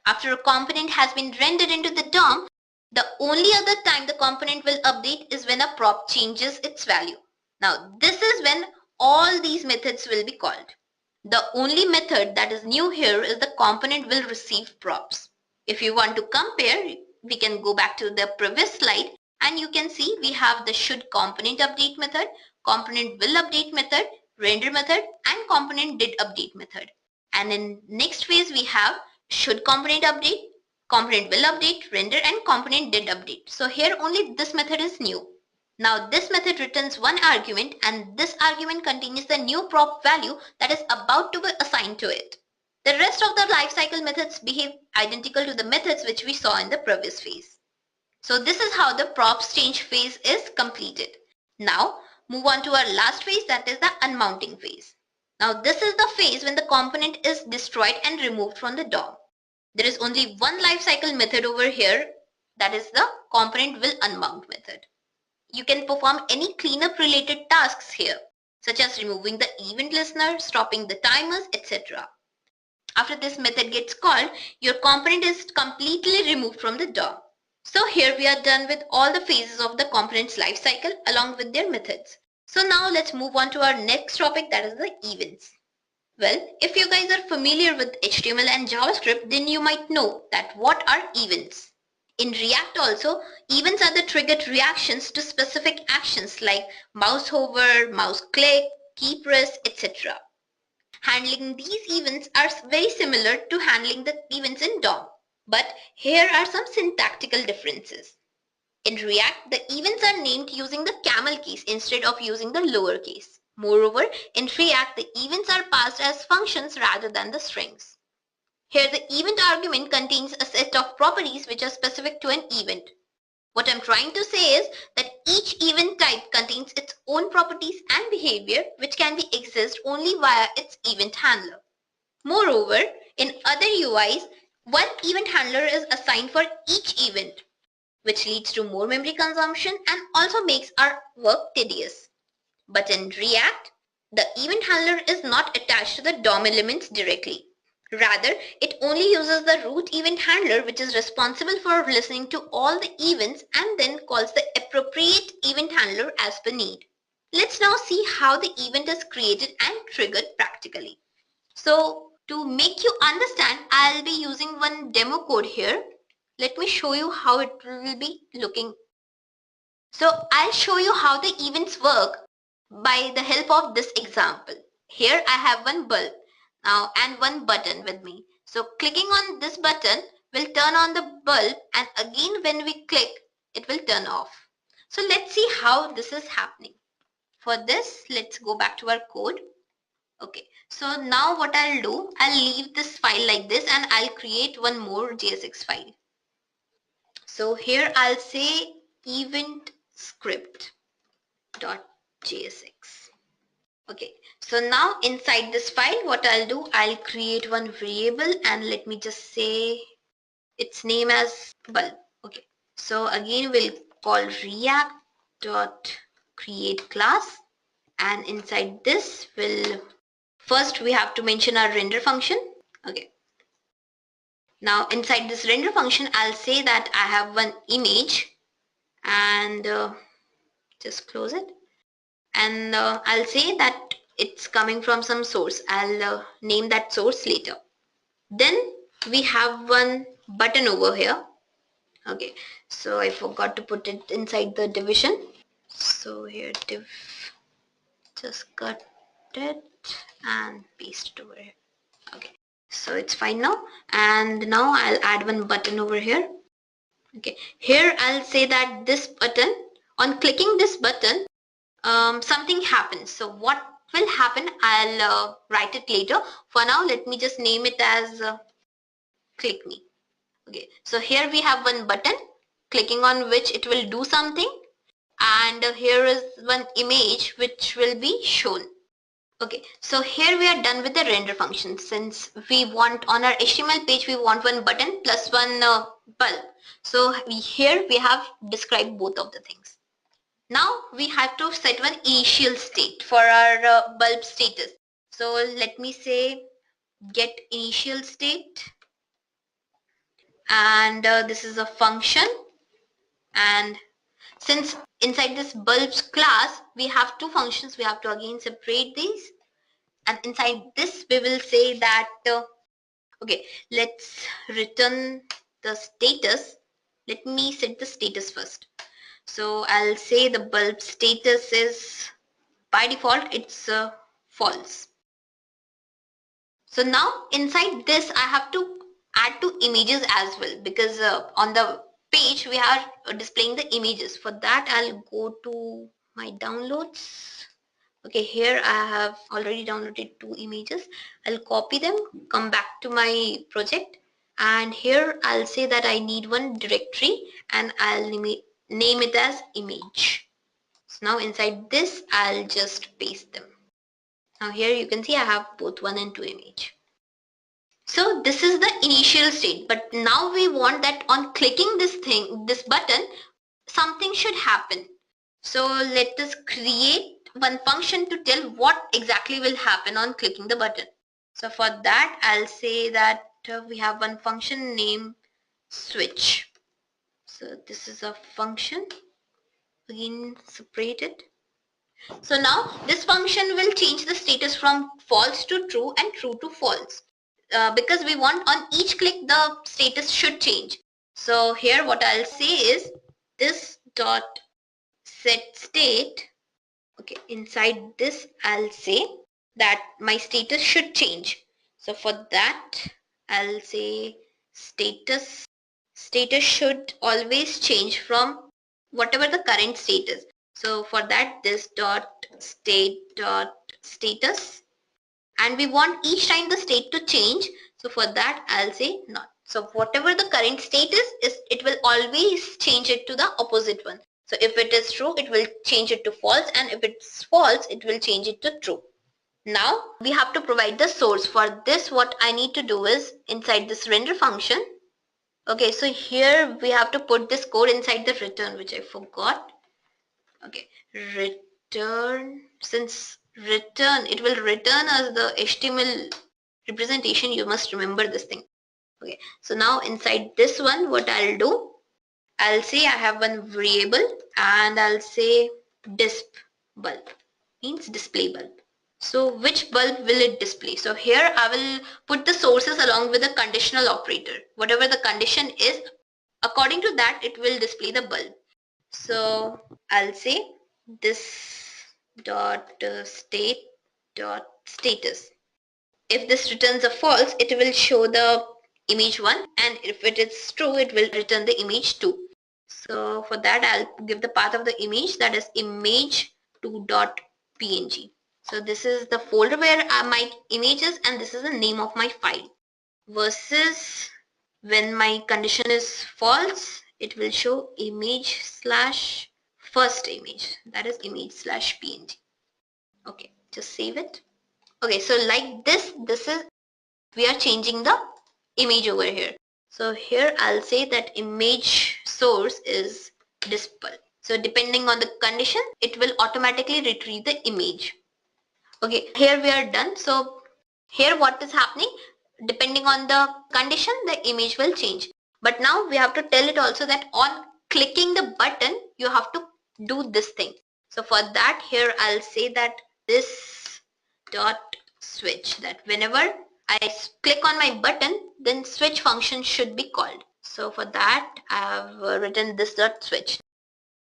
Speaker 1: After a component has been rendered into the DOM, the only other time the component will update is when a prop changes its value. Now this is when all these methods will be called. The only method that is new here is the component will receive props. If you want to compare, we can go back to the previous slide and you can see we have the shouldComponentUpdate method, componentWillUpdate method, render method and componentDidUpdate method. And in next phase we have shouldComponentUpdate, componentWillUpdate, render and componentDidUpdate. So here only this method is new. Now this method returns one argument and this argument contains the new prop value that is about to be assigned to it. The rest of the lifecycle methods behave identical to the methods which we saw in the previous phase. So this is how the props change phase is completed. Now move on to our last phase, that is the unmounting phase. Now this is the phase when the component is destroyed and removed from the DOM. There is only one lifecycle method over here, that is the componentWillUnmount method. You can perform any cleanup related tasks here, such as removing the event listener, stopping the timers, etc. After this method gets called, your component is completely removed from the DOM. So here we are done with all the phases of the component's lifecycle along with their methods. So now let's move on to our next topic, that is the events. Well, if you guys are familiar with HTML and JavaScript, then you might know that what are events. In React also, events are the triggered reactions to specific actions like mouse hover, mouse click, key press, etc. Handling these events are very similar to handling the events in DOM. But here are some syntactical differences. In React, the events are named using the camel case instead of using the lowercase. Moreover, in React, the events are passed as functions rather than the strings. Here, the event argument contains a set of properties which are specific to an event. What I'm trying to say is that each event type contains its own properties and behavior which can be accessed only via its event handler. Moreover, in other UIs, one event handler is assigned for each event, which leads to more memory consumption and also makes our work tedious. But in React, the event handler is not attached to the DOM elements directly. Rather, it only uses the root event handler which is responsible for listening to all the events and then calls the appropriate event handler as per need. Let's now see how the event is created and triggered practically. So to make you understand, I'll be using one demo code here. Let me show you how it will be looking. So I'll show you how the events work by the help of this example. Here I have one bulb now and one button with me. So clicking on this button will turn on the bulb and again when we click, it will turn off. So let's see how this is happening. For this, let's go back to our code. Okay, so now what I'll do, I'll leave this file like this and I'll create one more JSX file. So here I'll say event script.jsx. Okay, so now inside this file, what I'll do, I'll create one variable and let me just say its name as bulb. Okay, so again we'll call react.create class, and inside this first we have to mention our render function. Okay, now inside this render function I'll say that I have one image and just close it, and I'll say that it's coming from some source. I'll name that source later. Then we have one button over here. Okay, so I forgot to put it inside the division. So here div, just cut it and paste it over here. Okay, so it's fine now. And now I'll add one button over here. Okay, here I'll say that this button, on clicking this button, something happens. So what will happen, I'll write it later. For now, let me just name it as click me. Okay, so here we have one button, clicking on which it will do something, and here is one image which will be shown. Okay, so here we are done with the render function. Since we want on our HTML page, we want one button plus one bulb. So here we have described both of the things. Now we have to set one initial state for our bulb status. So let me say get initial state, and this is a function, and since inside this bulbs class we have two functions, we have to again separate these, and inside this we will say that okay, let's return the status. Let me set the status first. So I'll say the bulb status is, by default it's false. So now inside this I have to add two images as well, because on the page we are displaying the images. For that I'll go to my downloads. Okay, here I have already downloaded two images. I'll copy them, come back to my project, and here I'll say that I need one directory and I'll name it as image. So now inside this I'll just paste them. Now here you can see I have both one and two image. So this is the initial state, but now we want that on clicking this button, something should happen. So let us create one function to tell what exactly will happen on clicking the button. So for that I'll say that we have one function named switch. So this is a function, again separate it. So now this function will change the status from false to true and true to false. Because we want on each click the status should change. So here what I'll say is this dot set state. Okay, inside this I'll say that my status should change. So for that I'll say status should always change from whatever the current state is. So for that, this dot state dot status, and we want each time the state to change. So for that I'll say not. So whatever the current state is, it will always change it to the opposite one. So if it is true, it will change it to false, and if it's false, it will change it to true. Now we have to provide the source. For this, what I need to do is inside this render function. Okay, so here we have to put this code inside the return, which I forgot. Okay, return, since return, it will return as the HTML representation. You must remember this thing. Okay, so now inside this one, what I'll do, I'll say I have one variable and I'll say disp bulb, means display bulb. So which bulb will it display? So here I will put the sources along with a conditional operator. Whatever the condition is, according to that it will display the bulb. So I'll say this dot state dot status. If this returns a false, it will show the image 1, and if it is true, it will return the image 2. So for that I'll give the path of the image, that is image2.png. So this is the folder where my image is, and this is the name of my file. Versus when my condition is false, it will show image slash first image, that is image slash png. Okay, just save it. Okay, so like this is, we are changing the image over here. So here I'll say that image source is dispel. So depending on the condition, it will automatically retrieve the image. Okay, here we are done. So here what is happening, depending on the condition, the image will change. But now we have to tell it also that on clicking the button, you have to do this thing. So for that, here I'll say that this dot switch, that whenever I click on my button, then switch function should be called. So for that, I have written this dot switch.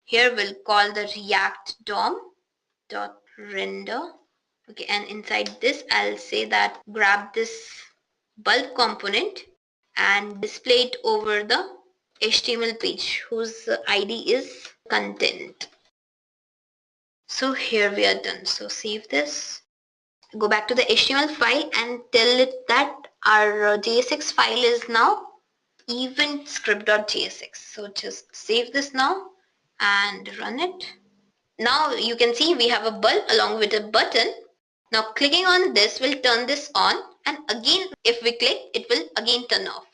Speaker 1: Here we'll call the React DOM dot render. Okay, and inside this I'll say that grab this bulb component and display it over the HTML page whose ID is content. So here we are done. So save this, go back to the HTML file and tell it that our JSX file is now eventscript.jsx. So just save this now and run it. Now you can see we have a bulb along with a button. Now clicking on this will turn this on, and again if we click, it will again turn off.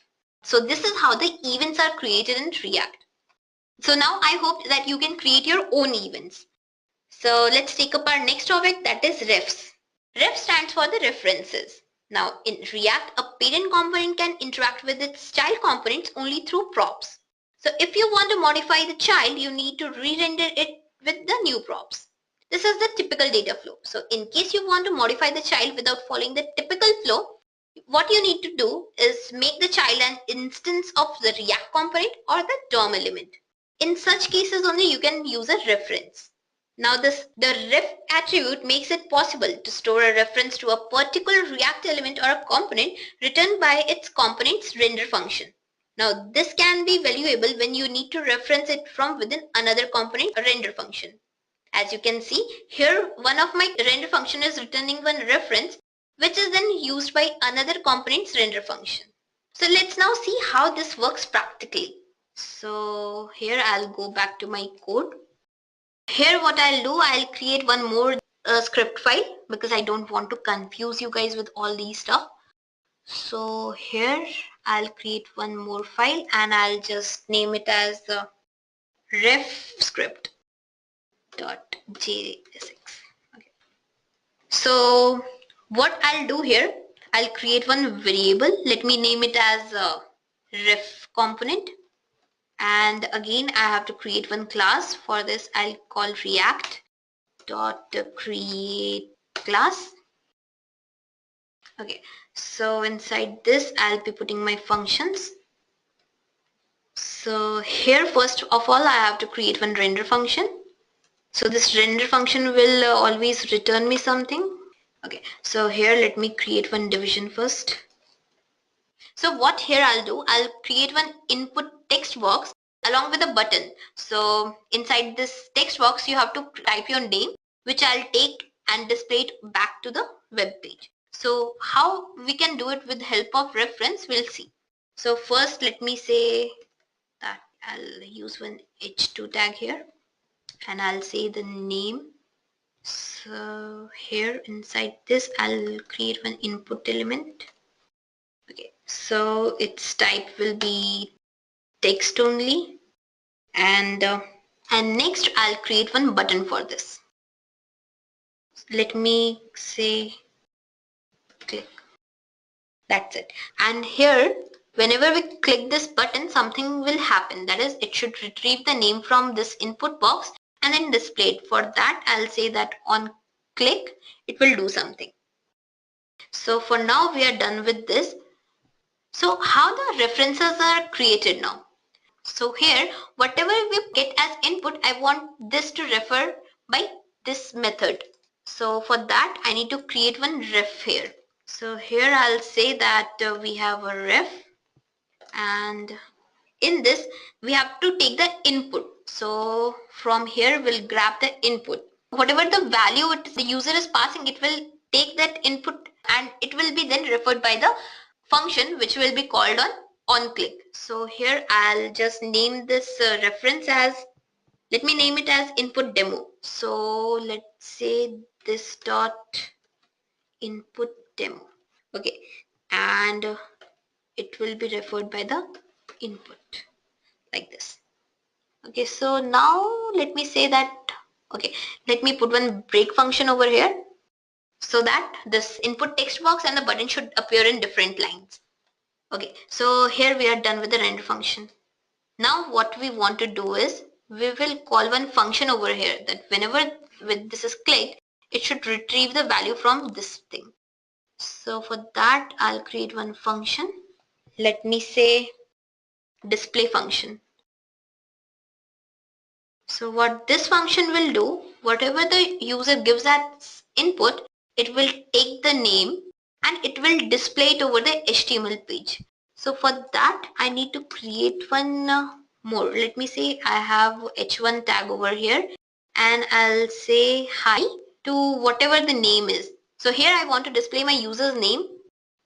Speaker 1: So this is how the events are created in React. So now I hope that you can create your own events. So let's take up our next topic, that is refs. Ref stands for the references. Now in React, a parent component can interact with its child components only through props. So if you want to modify the child, you need to re-render it with the new props. This is the typical data flow. So in case you want to modify the child without following the typical flow, what you need to do is make the child an instance of the React component or the DOM element. In such cases only you can use a reference. Now the ref attribute makes it possible to store a reference to a particular React element or a component returned by its component's render function. Now this can be valuable when you need to reference it from within another component render function. As you can see here, one of my render function is returning one reference which is then used by another component's render function. So let's now see how this works practically. So here I'll go back to my code. Here what I'll do, I'll create one more script file because I don't want to confuse you guys with all these stuff. So here I'll create one more file and I'll just name it as ref script.jsx. Okay. So what I'll do here, I'll create one variable. Let me name it as ref component. And again, I have to create one class. For this, I'll call React.createClass. Okay, so inside this, I'll be putting my functions. So here, first of all, I have to create one render function. So this render function will always return me something. Okay, so here, let me create one division first. So what here I'll do, I'll create one input text box along with a button. So inside this text box, you have to type your name, which I'll take and display it back to the web page. So how we can do it with help of reference, we'll see. So first, let me say that I'll use one h2 tag here and I'll say the name. So here inside this, I'll create one input element. Okay, so its type will be text only, and next I'll create one button for this. Let me say click. That's it. And here, whenever we click this button, something will happen. That is, it should retrieve the name from this input box and then display it. For that, I'll say that on click, it will do something. So for now, we are done with this. So how the references are created now? So here, whatever we get as input, I want this to refer by this method. So for that, I need to create one ref here. So here I'll say that we have a ref, and in this we have to take the input. So from here we'll grab the input. whatever the value the user is passing, it will take that input and it will be then referred by the function which will be called on click. So here I'll just name this reference as, let me name it as input demo. So let's say this dot input demo. Okay, and it will be referred by the input like this. Okay, so now let me say that, okay, let me put one break function over here so that this input text box and the button should appear in different lines. Okay, so here we are done with the render function. Now what we want to do is we will call one function over here that whenever this is clicked, it should retrieve the value from this thing. So for that, I'll create one function. Let me say display function. So what this function will do, whatever the user gives as input, it will take the name and it will display it over the HTML page. So for that, I need to create one more. Let me say I have h1 tag over here and I'll say hi to whatever the name is. So here I want to display my user's name.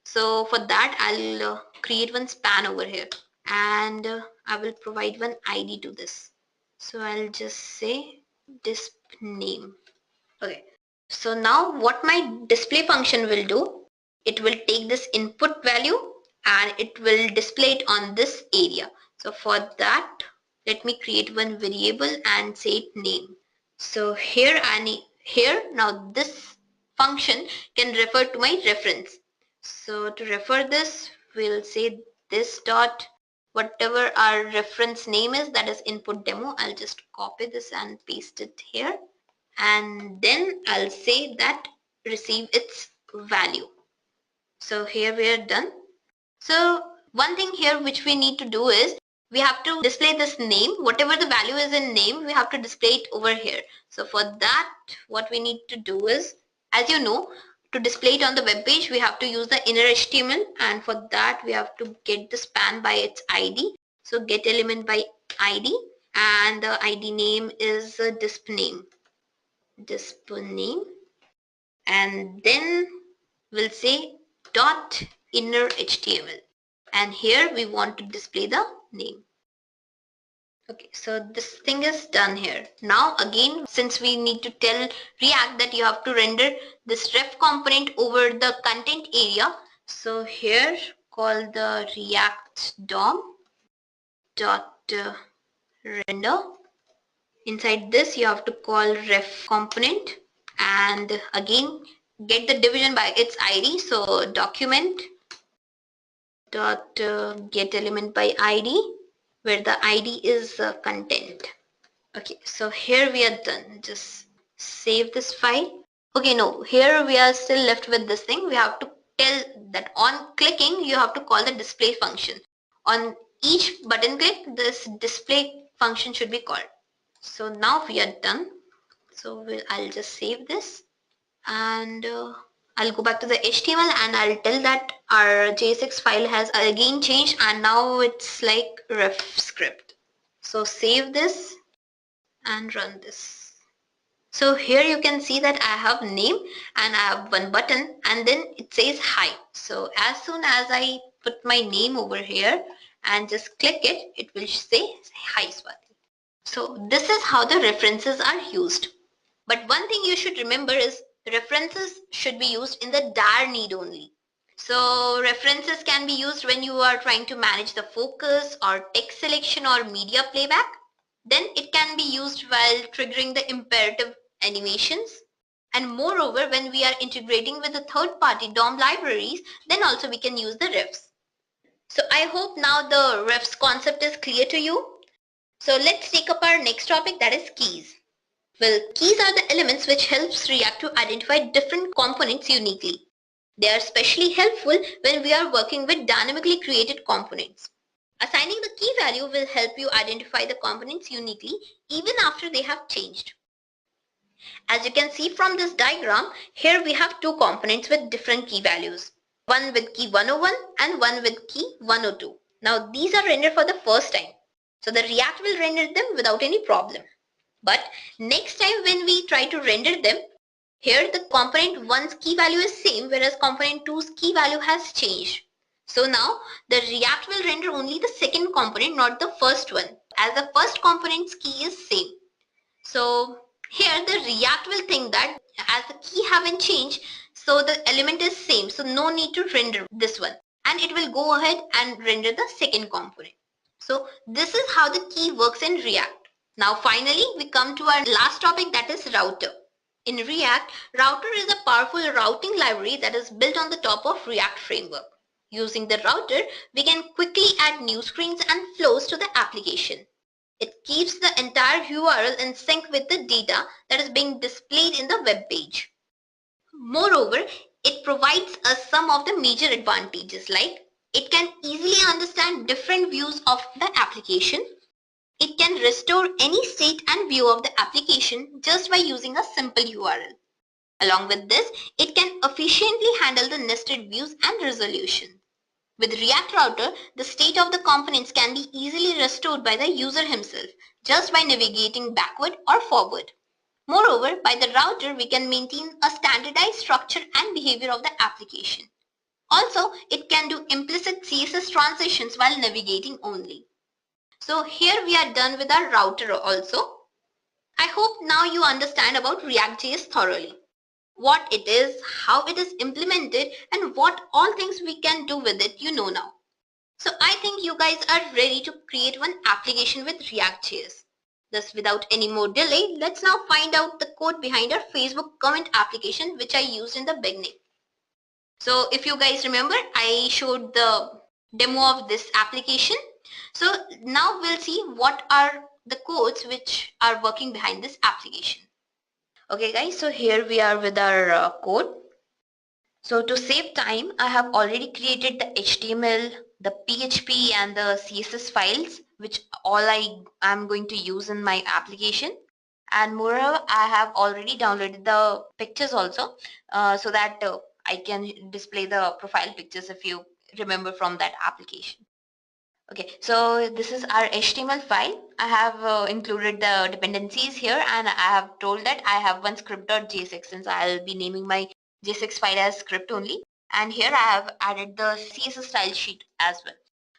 Speaker 1: So for that, I'll create one span over here and I will provide one ID to this. So I'll just say disp name. Okay. So now what my display function will do, it will take this input value and it will display it on this area. So for that, let me create one variable and say it name. So here now this function can refer to my reference. So to refer this, we'll say this dot whatever our reference name is, that is input demo. I'll just copy this and paste it here. And then I'll say that receive its value. So here we are done. So one thing here which we need to do is we have to display this name. Whatever the value is in name, we have to display it over here. So for that, what we need to do is, as you know, to display it on the web page, we have to use the inner HTML, and for that we have to get the span by its ID. So get element by ID, and the ID name is disp name, and then we'll say dot inner HTML, and here we want to display the name. Okay, so this thing is done here. Now again, since we need to tell React that you have to render this ref component over the content area, so here call the React DOM dot render. Inside this you have to call ref component and again get the division by its ID. So document dot get element by ID, where the ID is content. Okay, so here we are done. Just save this file. Okay, no, here we are still left with this thing. We have to tell that on clicking you have to call the display function. On each button click, this display function should be called. So now we are done. So I'll just save this and I'll go back to the HTML and I'll tell that our JSX file has again changed and now it's like ref script. So save this and run this. So here you can see that I have name and I have one button and then it says hi. So as soon as I put my name over here and just click it, it will say hi Swati. So this is how the references are used. But one thing you should remember is references should be used in the dire need only. So references can be used when you are trying to manage the focus or text selection or media playback. Then it can be used while triggering the imperative animations. And moreover, when we are integrating with the third-party DOM libraries, then also we can use the refs. So I hope now the refs concept is clear to you. So let's take up our next topic, that is keys. Well, keys are the elements which helps React to identify different components uniquely. They are especially helpful when we are working with dynamically created components. Assigning the key value will help you identify the components uniquely even after they have changed. As you can see from this diagram, here we have two components with different key values. One with key 101 and one with key 102. Now these are rendered for the first time. So the React will render them without any problem. But next time when we try to render them, here the component 1's key value is same, whereas component 2's key value has changed. So now the React will render only the second component, not the first one, as the first component's key is same. So here the React will think that as the key haven't changed, so the element is same, so no need to render this one, and it will go ahead and render the second component. So this is how the key works in React. Now finally we come to our last topic, that is router. In React, router is a powerful routing library that is built on the top of React framework. Using the router, we can quickly add new screens and flows to the application. It keeps the entire URL in sync with the data that is being displayed in the web page. Moreover, it provides us some of the major advantages, like it can easily understand different views of the application. It can restore any state and view of the application just by using a simple URL. Along with this, it can efficiently handle the nested views and resolution. With React Router, the state of the components can be easily restored by the user himself just by navigating backward or forward. Moreover, by the router, we can maintain a standardized structure and behavior of the application. Also, it can do implicit CSS transitions while navigating only. So here we are done with our router also. I hope now you understand about ReactJS thoroughly. What it is, how it is implemented, and what all things we can do with it, you know now. So I think you guys are ready to create one application with ReactJS. Thus, without any more delay, let's now find out the code behind our Facebook comment application which I used in the beginning. So if you guys remember, I showed the demo of this application. So now we'll see what are the codes which are working behind this application. Okay guys, so here we are with our code. So to save time, I have already created the HTML, the PHP and the CSS files, which all I am going to use in my application. And moreover, I have already downloaded the pictures also, so that I can display the profile pictures if you remember from that application. Okay, so this is our HTML file. I have included the dependencies here, and I have told that I have one script.js extension. I'll be naming my JSX file as script only. And here I have added the CSS style sheet as well.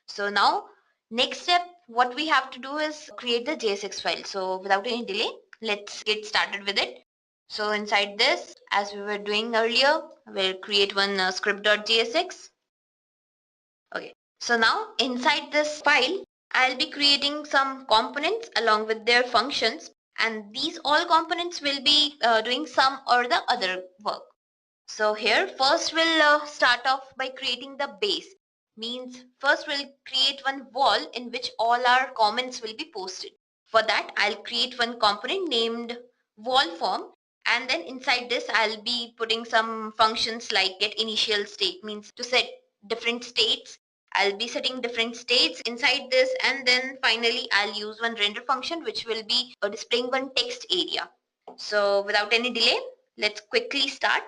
Speaker 1: So now, next step, what we have to do is create the JSX file. So without any delay, let's get started with it. So inside this, as we were doing earlier, we'll create one script.jsx. Okay. So now inside this file, I'll be creating some components along with their functions, and these all components will be doing some or the other work. So here first we'll start off by creating the base. Means first we'll create one wall in which all our comments will be posted. For that I'll create one component named wall form, and then inside this I'll be putting some functions like get initial state, means to set different states. I'll be setting different states inside this, and then finally I'll use one render function which will be displaying one text area. So without any delay, let's quickly start.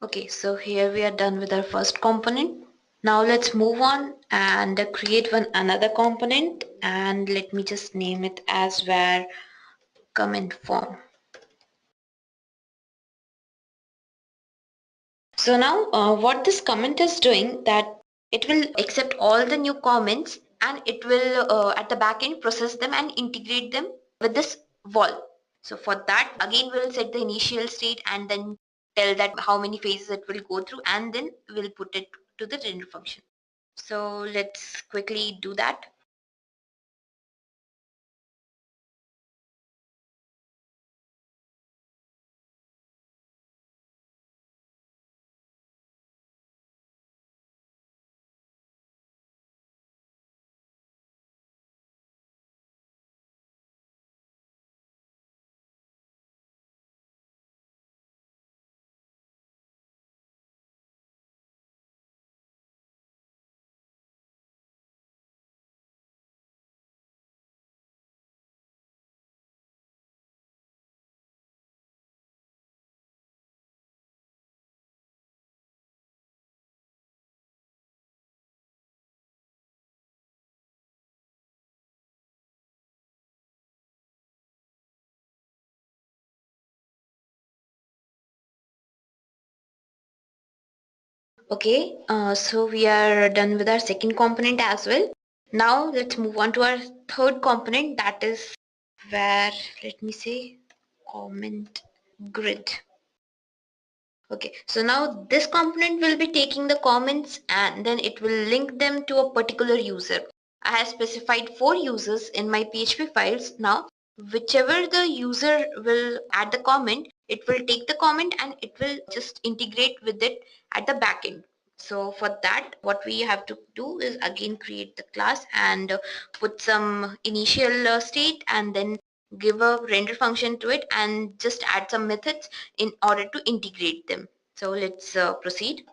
Speaker 1: Okay, so here we are done with our first component. Now let's move on and create one another component, and let me just name it as where comment form. So now what this comment is doing, that it will accept all the new comments and it will at the back end process them and integrate them with this wall. So for that again we'll set the initial state and then tell that how many phases it will go through, and then we'll put it to the render function. So let's quickly do that. Okay, so we are done with our second component as well. Now let's move on to our third component, that is where, let me say, comment grid. Okay, so now this component will be taking the comments and then it will link them to a particular user. I have specified 4 users in my PHP files. Now, whichever the user will add the comment, it will take the comment and it will just integrate with it at the backend. So for that, what we have to do is again create the class and put some initial state and then give a render function to it and just add some methods in order to integrate them. So let's proceed.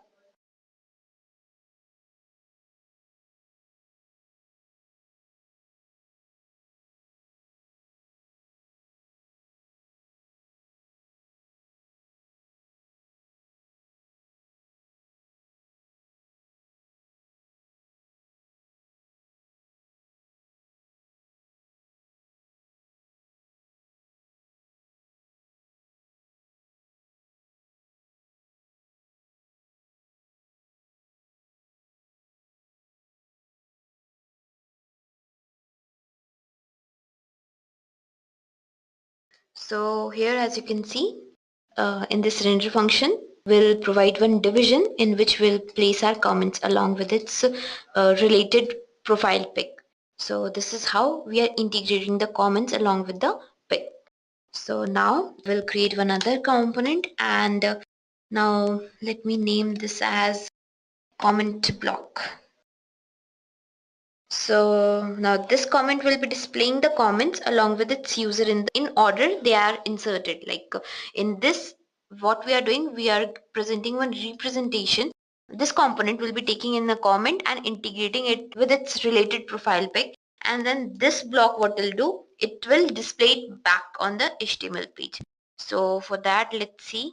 Speaker 1: So here, as you can see, in this render function, we'll provide one division in which we'll place our comments along with its related profile pic. So this is how we are integrating the comments along with the pic. So now we'll create one other component and now let me name this as comment block. So now this comment will be displaying the comments along with its user in order they are inserted. Like in this, what we are doing, we are presenting one representation. This component will be taking in the comment and integrating it with its related profile pic. And then this block, what will do, it will display it back on the HTML page. So for that, let's see.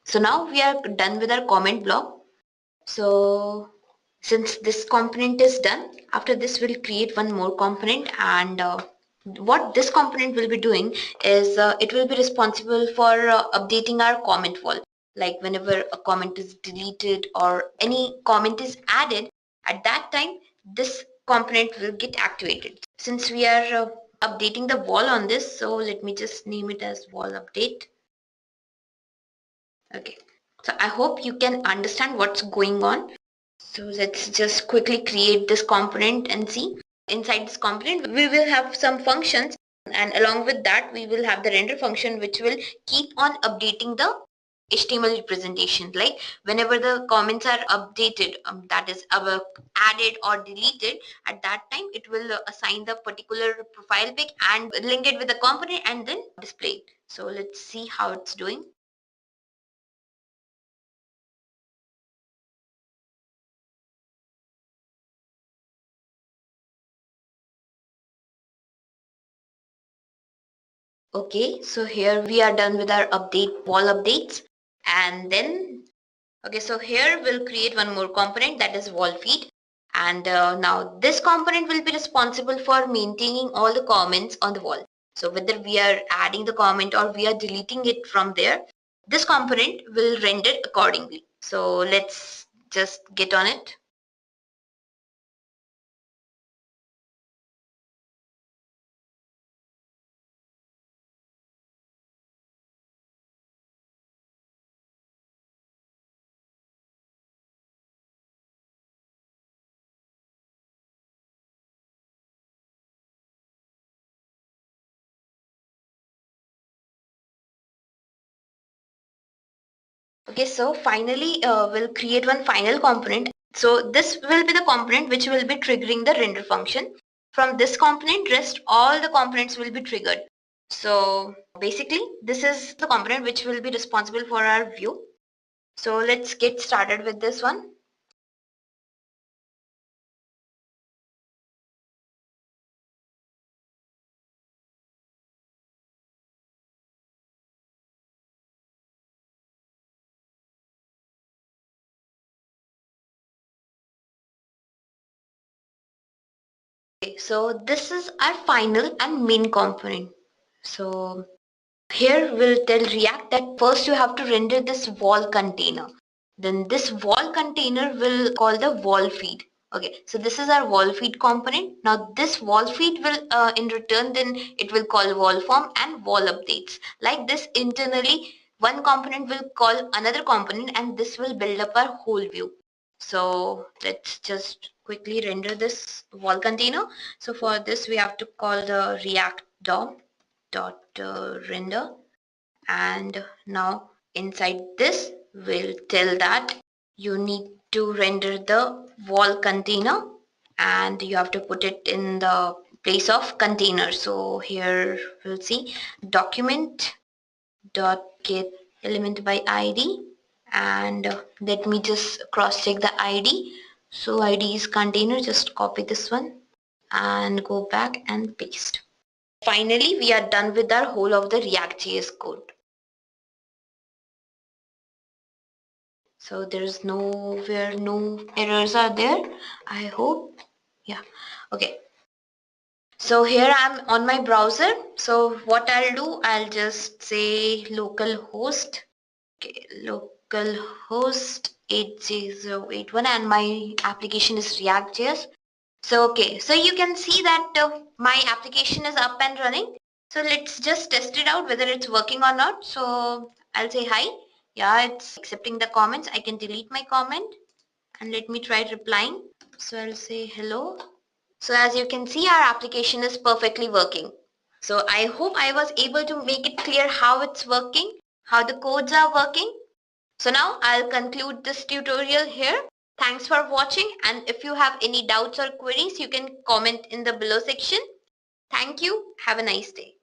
Speaker 1: So now we are done with our comment block. So since this component is done, after this we'll create one more component and what this component will be doing is it will be responsible for updating our comment wall. Like whenever a comment is deleted or any comment is added, at that time this component will get activated. Since we are updating the wall on this, so let me just name it as wall update. Okay, so I hope you can understand what's going on. So let's just quickly create this component and see. Inside this component, we will have some functions and along with that, we will have the render function which will keep on updating the HTML representation. Like whenever the comments are updated, that is added or deleted, at that time it will assign the particular profile pic and link it with the component and then display it. So let's see how it's doing. Okay, so here we are done with our wall updates and then okay, so here we'll create one more component, that is wall feed, and now this component will be responsible for maintaining all the comments on the wall. So whether we are adding the comment or we are deleting it from there, this component will render accordingly. So let's just get on it. Okay, so finally we'll create one final component. So this will be the component which will be triggering the render function. From this component, rest all the components will be triggered. So basically, this is the component which will be responsible for our view. So let's get started with this one. Okay, so this is our final and main component. So here we'll tell React that first you have to render this wall container. Then this wall container will call the wall feed. Okay, so this is our wall feed component. Now this wall feed will in return then it will call wall form and wall updates. Like this internally one component will call another component and this will build up our whole view. So let's just quickly render this wall container. So for this we have to call the React DOM dot render, and now inside this we'll tell that you need to render the wall container and you have to put it in the place of container. So here we'll see document dot get element by id, and let me just cross check the id. So id is container, just copy this one and go back and paste. Finally, we are done with our whole of the React.js code. So there's nowhere, no errors are there, I hope. Yeah, okay. So here I'm on my browser. So what I'll do, I'll just say localhost, okay, localhost 8081, and my application is React.js. So okay, so you can see that my application is up and running. So let's just test it out whether it's working or not. So I'll say hi. Yeah, it's accepting the comments. I can delete my comment and let me try replying. So I'll say hello. So as you can see, our application is perfectly working. So I hope I was able to make it clear how it's working, how the codes are working. So now I'll conclude this tutorial here. Thanks for watching, and if you have any doubts or queries, you can comment in the below section. Thank you. Have a nice day.